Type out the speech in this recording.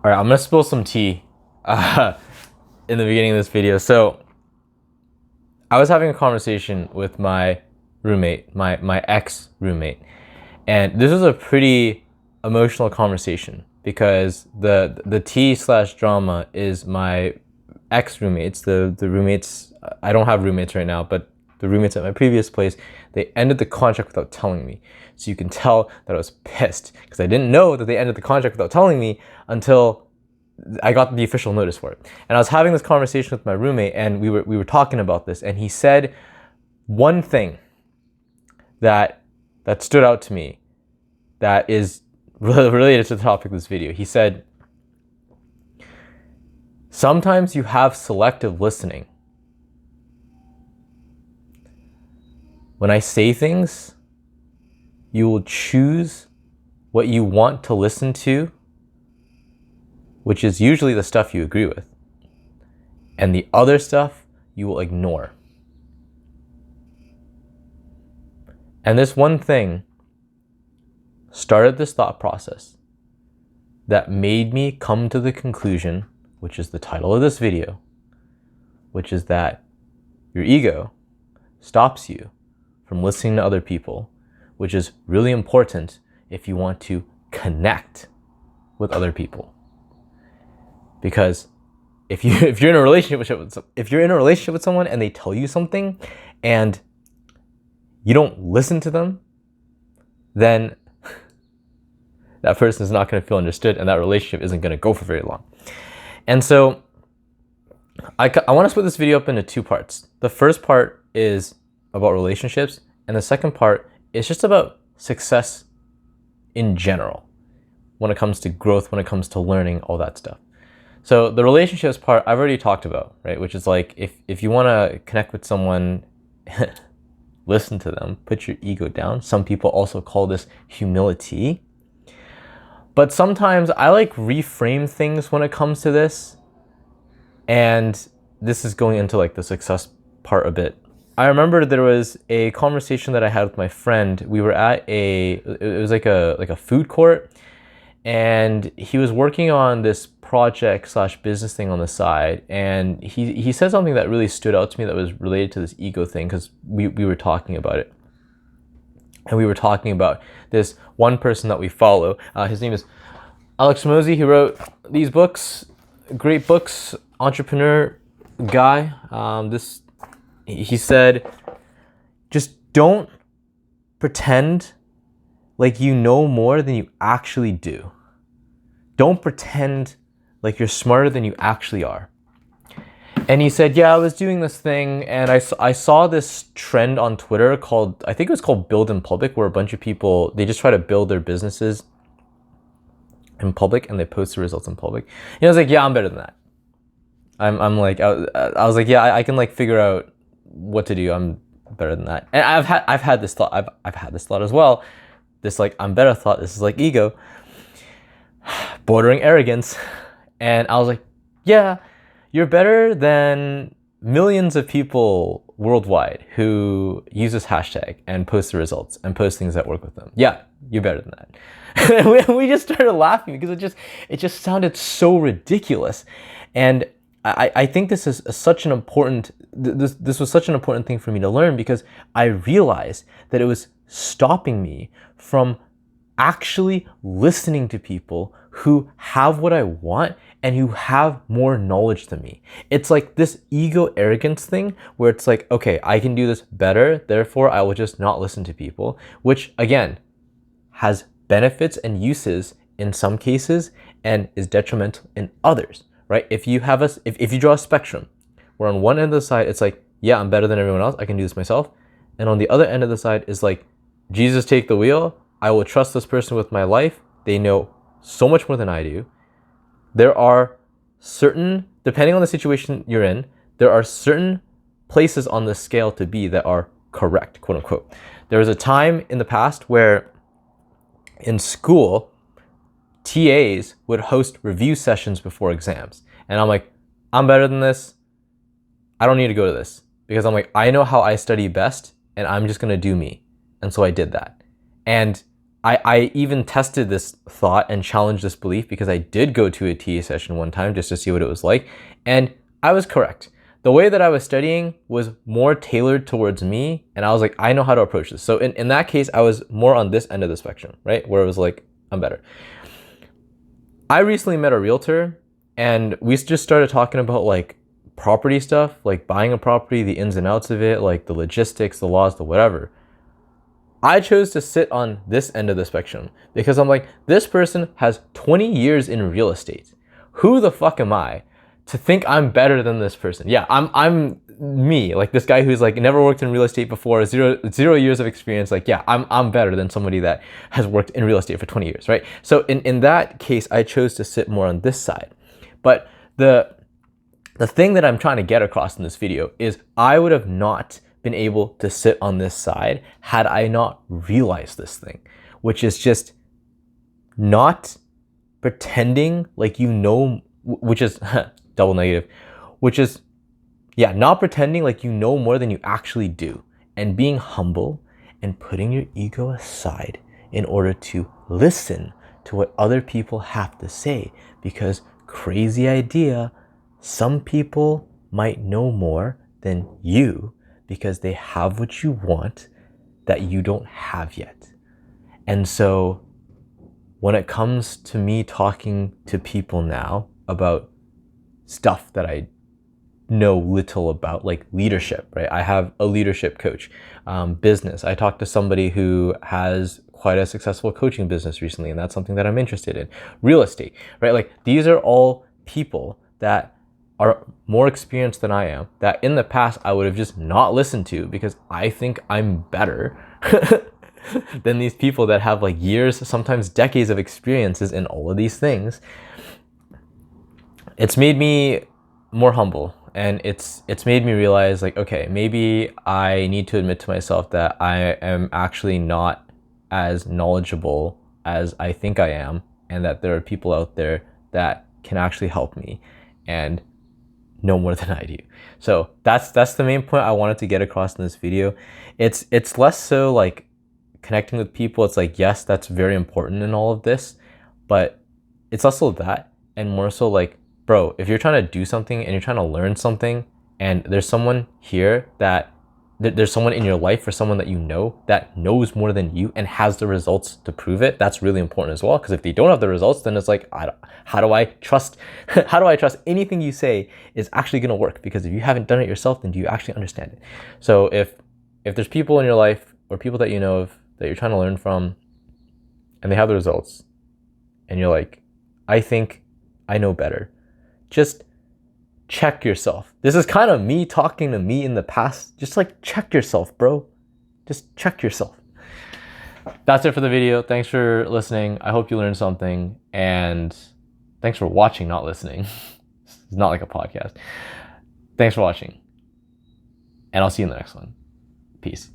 All right, I'm gonna spill some tea in the beginning of this video. So I was having a conversation with my roommate, my ex roommate, and this was a pretty emotional conversation because the tea slash drama is my ex roommates, the roommates. I don't have roommates right now, but the roommates at my previous place, they ended the contract without telling me. So you can tell that I was pissed because I didn't know that they ended the contract without telling me until I got the official notice for it. And I was having this conversation with my roommate, and we were talking about this, and he said one thing that stood out to me that is related to the topic of this video. He said, sometimes you have selective listening. When I say things, you will choose what you want to listen to, which is usually the stuff you agree with, and the other stuff you will ignore. And this one thing started this thought process that made me come to the conclusion, which is the title of this video, which is that your ego stops you from listening to other people, which is really important if you want to connect with other people. Because if you're in a relationship with someone and they tell you something and you don't listen to them, then that person is not going to feel understood, and that relationship isn't going to go for very long. And so I want to split this video up into two parts. The first part is about relationships, and the second part is just about success in general when it comes to growth, when it comes to learning, all that stuff. So the relationships part I've already talked about, right? Which is like if you want to connect with someone, listen to them, put your ego down. Some people also call this humility. But sometimes I like reframe things when it comes to this. And this is going into like the success part a bit. I remember there was a conversation that I had with my friend. We were at it was like a food court, and he was working on this project slash business thing on the side, and he said something that really stood out to me that was related to this ego thing, because we were talking about it. And we were talking about this one person that we follow. His name is Alex Mosey. He wrote these books, great books, entrepreneur guy. He said, just don't pretend like you know more than you actually do. Don't pretend like you're smarter than you actually are. And he said, yeah, I was doing this thing, and I saw this trend on Twitter called, I think it was called Build in Public, where a bunch of people, they just try to build their businesses in public and they post the results in public. And I was like, yeah, I'm better than that. I'm like, I was like, yeah, I can like figure out what to do. I'm better than that. And I've had this thought. I've had this thought as well. This like I'm better thought. This is like ego, bordering arrogance. And I was like, yeah, you're better than millions of people worldwide who use this hashtag and post the results and post things that work with them. Yeah, you're better than that. We just started laughing because it just sounded so ridiculous. And I think this is such an important, this was such an important thing for me to learn, because I realized that it was stopping me from actually listening to people who have what I want and who have more knowledge than me. It's like this ego arrogance thing where it's like, okay, I can do this better, therefore I will just not listen to people, which again has benefits and uses in some cases and is detrimental in others. Right? If you draw a spectrum where on one end of the side, it's like, yeah, I'm better than everyone else, I can do this myself. And on the other end of the side is like, Jesus, take the wheel. I will trust this person with my life. They know so much more than I do. There are certain, depending on the situation you're in, there are certain places on the scale to be that are correct, quote unquote. There was a time in the past where in school, TAs would host review sessions before exams. And I'm like, I'm better than this. I don't need to go to this, because I'm like, I know how I study best and I'm just going to do me. And so I did that. And I even tested this thought and challenged this belief because I did go to a TA session one time just to see what it was like. And I was correct. The way that I was studying was more tailored towards me. And I was like, I know how to approach this. So in that case, I was more on this end of the spectrum, right? Where it was like, I'm better. I recently met a realtor and we just started talking about like property stuff, like buying a property, the ins and outs of it, like the logistics, the laws, the whatever. I chose to sit on this end of the spectrum because I'm like, this person has 20 years in real estate. Who the fuck am I to think I'm better than this person? Yeah, I'm me, like this guy who's like never worked in real estate before, zero years of experience. Like, yeah, I'm better than somebody that has worked in real estate for 20 years, right? So in that case, I chose to sit more on this side. But the thing that I'm trying to get across in this video is I would have not been able to sit on this side had I not realized this thing, which is just not pretending like you know, which is double negative, which is, yeah, not pretending like you know more than you actually do, and being humble and putting your ego aside in order to listen to what other people have to say. Because crazy idea, some people might know more than you because they have what you want that you don't have yet. And so when it comes to me talking to people now about stuff that I know little about, like leadership, right? I have a leadership coach. Business, I talked to somebody who has quite a successful coaching business recently, and that's something that I'm interested in. Real estate, right? Like these are all people that are more experienced than I am, that in the past I would have just not listened to because I think I'm better than these people that have like years, sometimes decades of experiences in all of these things. It's made me more humble, and it's made me realize like, okay, maybe I need to admit to myself that I am actually not as knowledgeable as I think I am, and that there are people out there that can actually help me and know more than I do. So that's the main point I wanted to get across in this video. It's less so like connecting with people. It's like, yes, that's very important in all of this, but it's also that, and more so like, bro, if you're trying to do something and you're trying to learn something, and there's someone here that there's someone in your life or someone that you know that knows more than you and has the results to prove it, that's really important as well. Because if they don't have the results, then it's like, how do I trust anything you say is actually going to work? Because if you haven't done it yourself, then do you actually understand it? So if there's people in your life or people that you know of that you're trying to learn from and they have the results and you're like, I think I know better, just check yourself. This is kind of me talking to me in the past. Just like check yourself, bro. Just check yourself. That's it for the video. Thanks for listening. I hope you learned something, and thanks for watching, not listening. It's not like a podcast. Thanks for watching, and I'll see you in the next one. Peace.